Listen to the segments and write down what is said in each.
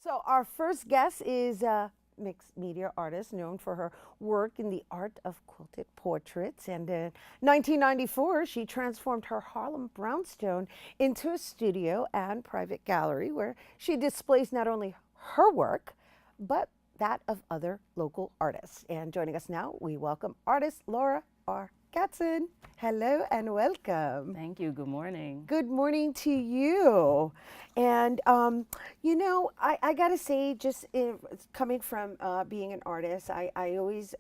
So our first guest is a mixed media artist known for her work in the art of quilted portraits. And in 1994, she transformed her Harlem brownstone into a studio and private gallery where she displays not only her work, but that of other local artists. And joining us now, we welcome artist Laura R. Gadson. Hello and welcome. Thank you. Good morning. Good morning to you. And, I got to say, just coming from being an artist, I always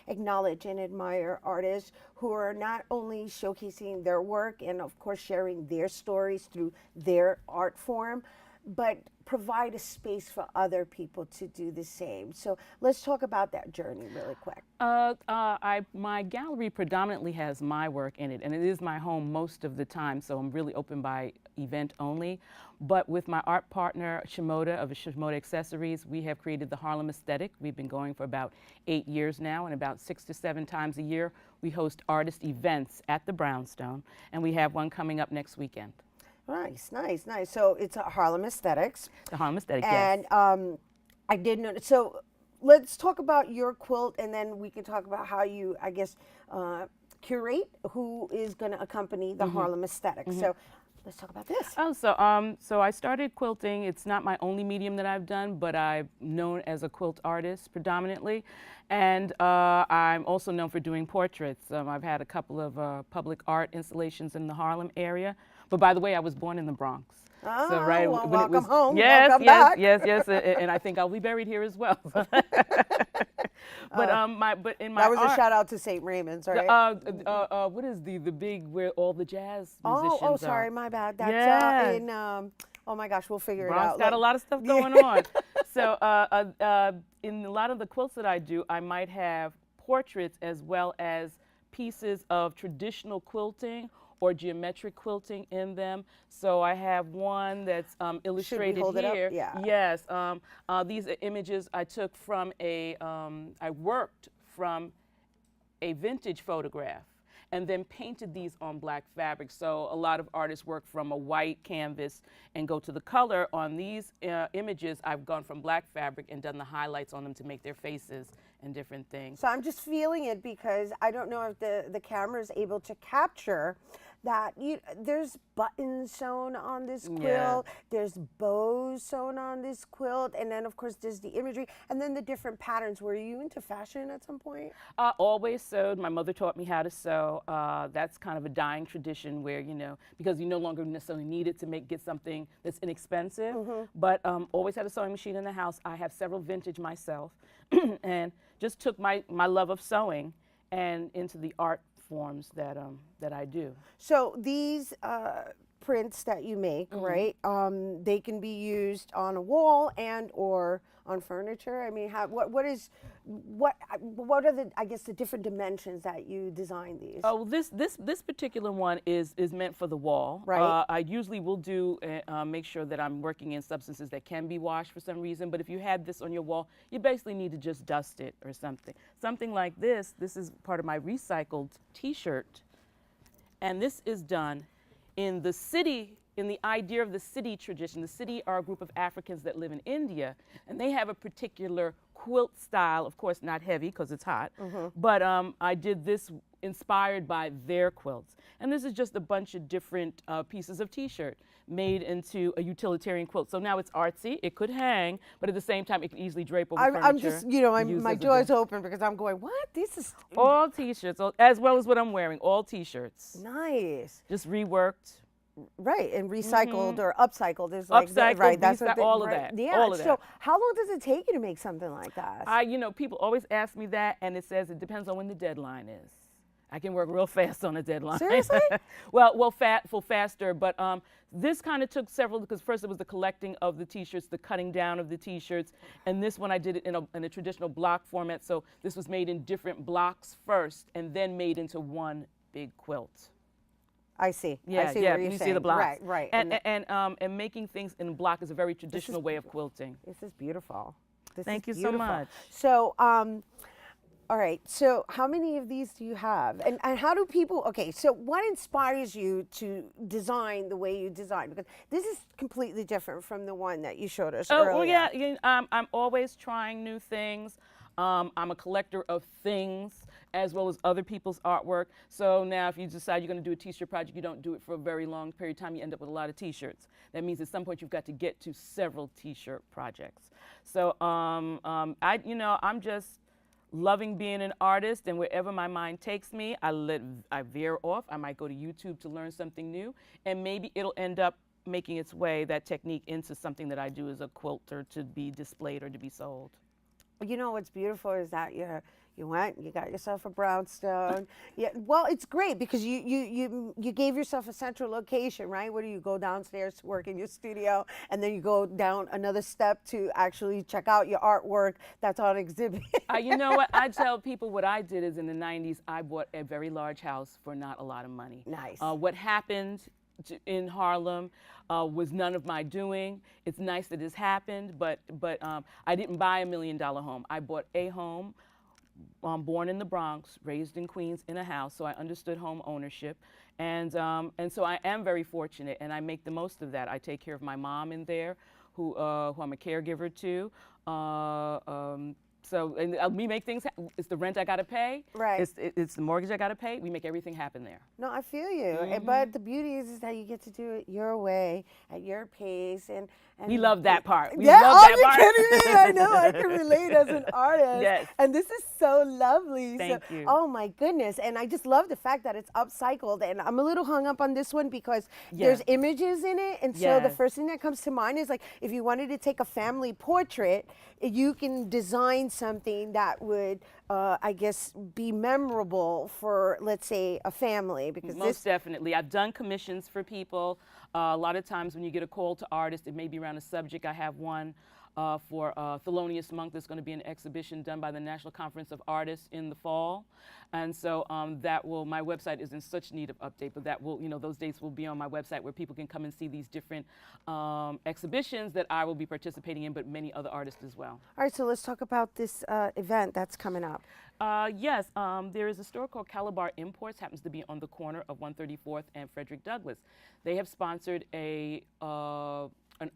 acknowledge and admire artists who are not only showcasing their work and, of course, sharing their stories through their art form, but provide a space for other people to do the same. So let's talk about that journey really quick. My gallery predominantly has my work in it, and it is my home most of the time, so I'm really open by event only. But with my art partner, Shimoda of Shimoda Accessories, we have created the Harlem Aesthetic. We've been going for about 8 years now, and about 6 to 7 times a year, we host artist events at the Brownstone, and we have one coming up next weekend. Nice, nice, nice. So it's a Harlem Aesthetics. The Harlem Aesthetic, and, yes. I did know. So let's talk about your quilt, and then we can talk about how you, I guess, curate who is going to accompany the Harlem Aesthetics. So let's talk about this. So I started quilting. It's not my only medium that I've done, but I'm known as a quilt artist predominantly. And I'm also known for doing portraits. I've had a couple of public art installations in the Harlem area. But by the way, I was born in the Bronx. Oh, So right well, when welcome it was, home. Yes, Welcome yes, back. yes, and I think I'll be buried here as well. But in my That was art, a shout out to St. Raymond's, right? what is the big where all the jazz musicians Oh, are? sorry, my bad. That's Yeah. in, oh my gosh, we'll figure Bronx it out. got a lot of stuff going on. So in a lot of the quilts that I do, I might have portraits as well as pieces of traditional quilting or geometric quilting in them. So I have one that's illustrated hold it up? here. Yeah. Yes. These are images I took from I worked from a vintage photograph and then painted these on black fabric. So a lot of artists work from a white canvas and go to the color. On these images, I've gone from black fabric and done the highlights on them to make their faces and different things. So I'm just feeling it because I don't know if the camera is able to capture that. There's buttons sewn on this quilt, Yeah. there's bows sewn on this quilt, and then of course there's the imagery, and then the different patterns. Were you into fashion at some point? Always sewed. My mother taught me how to sew. That's kind of a dying tradition where, because you no longer necessarily need it to get something that's inexpensive, but always had a sewing machine in the house. I have several vintage myself and just took my love of sewing and into the art forms that I do. So these prints that you make, right? They can be used on a wall and or on furniture. I mean, what are the, I guess, the different dimensions that you design these? Oh, this particular one is meant for the wall. Right. I usually will do make sure that I'm working in substances that can be washed for some reason. But if you had this on your wall, you basically need to just dust it or something. Something like this. This is part of my recycled T-shirt, and this is done in the city. In the idea of the city tradition. The city are a group of Africans that live in India, and they have a particular quilt style, of course not heavy because it's hot, but I did this inspired by their quilts. And this is just a bunch of different pieces of T-shirt made into a utilitarian quilt. So now it's artsy, it could hang, but at the same time it can easily drape over furniture. I'm just, my jaw's open because I'm going, what? This is all T-shirts, as well as what I'm wearing, all T-shirts. nice. Just reworked. Right, and recycled or upcycled. There's like Upcycled, right. That's what all of right. that. Yeah. All of So that. how long does it take you to make something like that? People always ask me that, and it says it depends on when the deadline is. I can work real fast on a deadline. Seriously? faster, but this kind of took several, because first it was the collecting of the T-shirts, the cutting down of the T-shirts, and this one I did it in a traditional block format, so this was made in different blocks first, and then made into one big quilt. I see. Yeah, I see yeah. what you're You saying. see the blocks. Right. And making things in block is a very traditional way of quilting. This is beautiful. This Thank is you so beautiful. much. So All right. So, how many of these do you have? And how do people, okay, so what inspires you to design the way you design? Because this is completely different from the one that you showed us Oh, well, earlier. yeah, I'm always trying new things. I'm a collector of things as well as other people's artwork. So now if you decide you're going to do a t-shirt project, you don't do it for a very long period of time, you end up with a lot of t-shirts. That means at some point you've got to get to several t-shirt projects. So I'm just loving being an artist, and wherever my mind takes me, I veer off. I might go to YouTube to learn something new, and maybe it'll end up making its way, that technique, into something that I do as a quilter to be displayed or to be sold. You know what's beautiful is that you went, you got yourself a brownstone. Yeah, well, it's great because you gave yourself a central location, right? Where do you go downstairs to work in your studio, and then you go down another step to actually check out your artwork that's on exhibit. You know what? I tell people what I did is in the 90s, I bought a very large house for not a lot of money. Nice. What happened in Harlem was none of my doing. It's nice that this happened, but I didn't buy $1 million home. I bought a home. Born in the Bronx, raised in Queens in a house, so I understood home ownership, and so I am very fortunate, and I make the most of that. I take care of my mom in there, who I'm a caregiver to. We make things. It's the rent I got to pay. Right. It's the mortgage I got to pay. We make everything happen there. No, I feel you. But the beauty is that you get to do it your way, at your pace, and We love that part. We yeah, love oh, that you're part. kidding me. I know. I can relate as an artist. Yes. And this is so lovely. Thank so, you. Oh my goodness. And I just love the fact that it's upcycled. And I'm a little hung up on this one because there's images in it. And so the Yes. first thing that comes to mind is like if you wanted to take a family portrait, you can design something that would, I guess, be memorable for, let's say, a family. Because Most definitely. I've done commissions for people. A lot of times when you get a call to artists, it may be around a subject. I have one for Thelonious Monk. There's going to be an exhibition done by the National Conference of Artists in the fall. And so my website is in such need of update, but that will, those dates will be on my website where people can come and see these different exhibitions that I will be participating in, but many other artists as well. All right, so let's talk about this event that's coming up. Yes, there is a store called Calabar Imports, happens to be on the corner of 134th and Frederick Douglass. They have sponsored an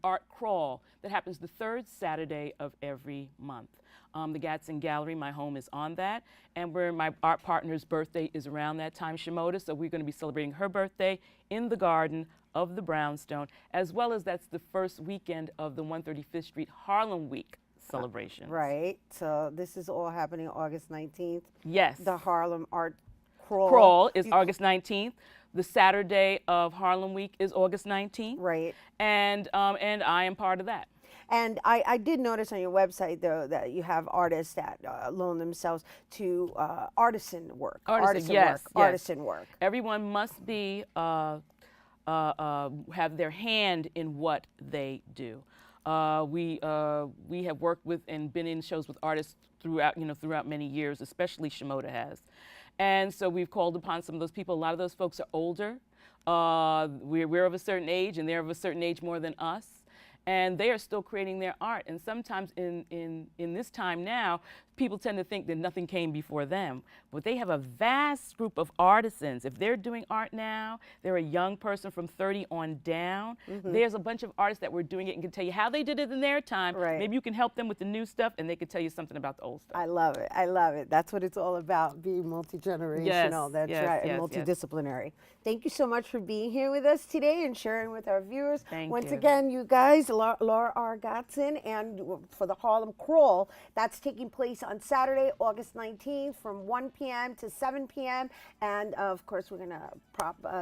art crawl that happens the third Saturday of every month. The Gadson Gallery, my home, is on that, and my art partner's birthday is around that time, Shimoda, so we're going to be celebrating her birthday in the garden of the brownstone, as well as that's the first weekend of the 135th Street Harlem Week celebration. Right. So this is all happening August 19th. Yes. The Harlem Art Crawl. Crawl is August 19th. The Saturday of Harlem Week is August 19th. Right. And I am part of that. And I did notice on your website, though, that you have artists that loan themselves to artisan work. Yes. Artisan work. Everyone must be have their hand in what they do. We have worked with and been in shows with artists throughout many years, especially Shimoda has. And so we've called upon some of those people. A lot of those folks are older. We're of a certain age, and they're of a certain age more than us. And they are still creating their art. And sometimes in this time now, people tend to think that nothing came before them. But they have a vast group of artisans. If they're doing art now, they're a young person from 30 on down. There's a bunch of artists that were doing it and can tell you how they did it in their time. Right. Maybe you can help them with the new stuff, and they can tell you something about the old stuff. I love it. I love it. That's what it's all about, being multi-generational. Yes, That's yes, right, yes, and yes. multidisciplinary. Thank you so much for being here with us today and sharing with our viewers. Thank Once you. again, you guys, Laura R. Gadson, and for the Harlem Crawl, that's taking place on Saturday, August 19th from 1 p.m. to 7 p.m. And of course, we're going to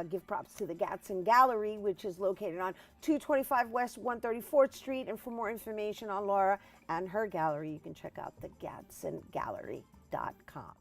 give props to the Gadson Gallery, which is located on 225 West 134th Street. And for more information on Laura and her gallery, you can check out the GadsonGallery.com.